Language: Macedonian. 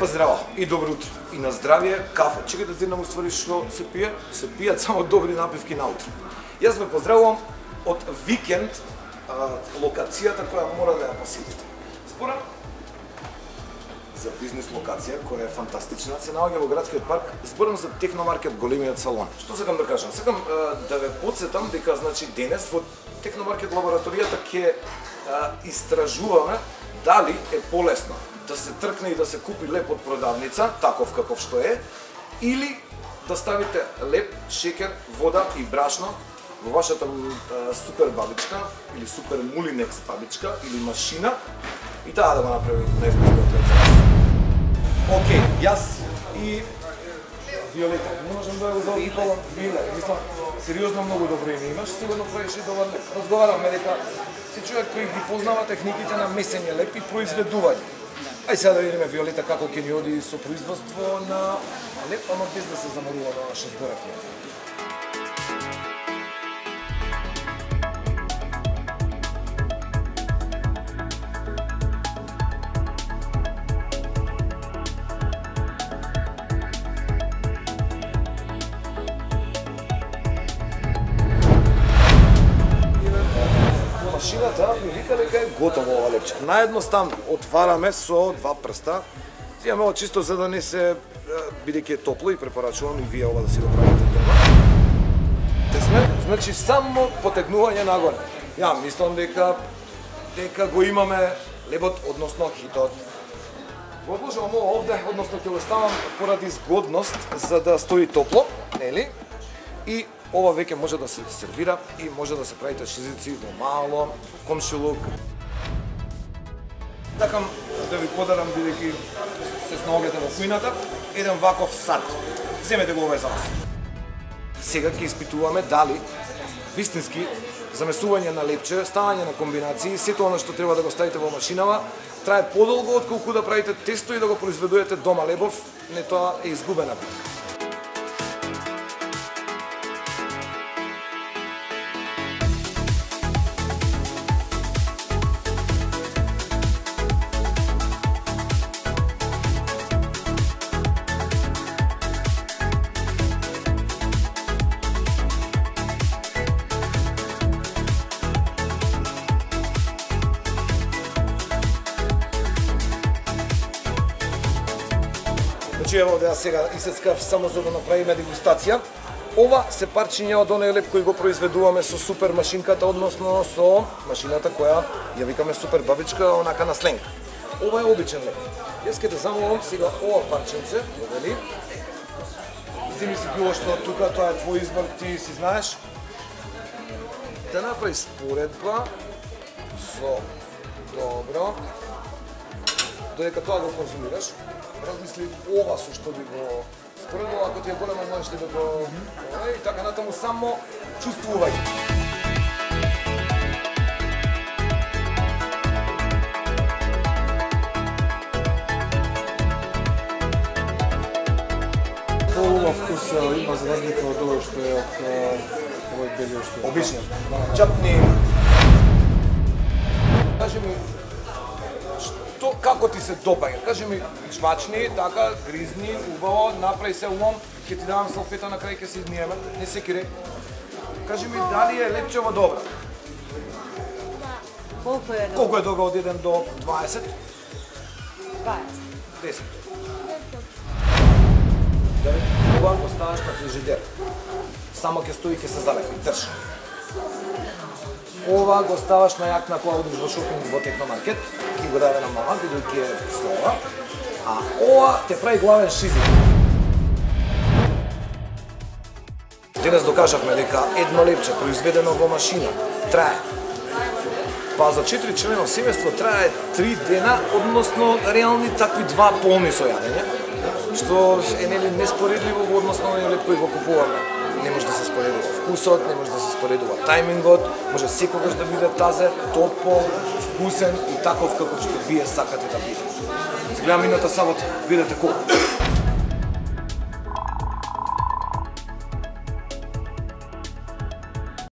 Лепо здраво и добро утро. И на здравие, кафе. Чекайте да знам уствари што се пие. Се пијат само добри напивки наутро. Јас ве поздравувам од викенд локацијата која мора да ја посетите. Зборам за бизнес локација која е фантастична, се наоѓа во градскиот парк. Зборам за Техномаркет, големиот салон. Што сакам да кажам? Сакам да ве потсетам дека значи денес во Техномаркет лабораторијата ќе истражуваме дали е полесно да се тркне и да се купи леп од продавница, таков каков што е, или да ставите леп, шекер, вода и брашно во вашата супер бабичка или супер мулинекс бабичка или машина и таа да го направи највкусно леп за вас. Океј, јас и Виолета, не можам да го заобиколам Виле, мислам, сериозно многу добро име имаш, сигурно правиш и добар леп. Разговаравме дека си човек кој ги познава техниките на месење леп и произведување. Ај сега да видиме Виолета како ќе ни оди со производство на леп, ама без да се заморува на шестборак. Машината ми вика дека е готово ова лепче. Наедноставно отвараме со два прста. Имаме ова чисто за да не се бидејќи е топло и препорачувам и вие ова да си го правите дома. Тесме, значи само потегнување нагоре. Ја мислам дека го имаме лебот, односно хитот. Го одложувам ова овде, односно ќе го ставам поради згодност за да стои топло, нели? И ова веќе може да се сервира и може да се правите шизици во мало, комшилук. Такам да ви подарам, бидејќи се снаоѓате во кујната, еден ваков сад. Земете го ова за вас. Сега ќе испитуваме дали вистински замесување на лепче, ставање на комбинации, сето она што треба да го ставите во машинава, трае подолго отколку да правите тесто и да го произведувате дома лебов, не тоа е изгубена битка. Значи ево да сега исецкав само за да направиме дегустација. Ова се парчиња од оној леп кој го произведуваме со супер машинката, односно со машината која ја викаме супер бабичка, онака на сленг. Ова е обичен леп. Јас ќе те замолам сега ова парченце, додели. Земи си било што тука, тоа е твој избор, ти си знаеш. Да направи споредба со добро. Додека тоа го конзумираш, размисли ова со што би го споредувал, ако ти е големо можеш да го... И така натаму само чувствувај. По-убав вкус има за разлика од ова што е од овој белиот што е. Обичен. Чапни. Кажи ми, како ти се допаѓа? Кажи ми, чвачни, така, гризни, убаво, направи се умом, ќе ти давам салфета на крај, ќе се измиеме, не се кире. Кажи ми, дали е лепчево добра? Колку е добра? Колку е добра од 1 до 20? 20. 10. Ова го ставаш на фрижидер. Само ќе стои и ќе се залепи. Држ. Ова го ставаш на јакна која одиш во шопинг во Техномаркет, ќе го даде на мама, бидејќи е слова. А ова те прави главен шизик. Денес докажавме дека едно лепче произведено во машина трае. Па за 4 члено семејство трае 3 дена, односно реални такви 2 полни со јадење, што е нели неспоредливо во однос на овој леп кој го купуваме. Не може да се споредува вкусот, не може да се споредува тајмингот, може секогаш да биде тазе, топол, вкусен и таков како што вие сакате да биде. Гледам мината сабота, видете колку.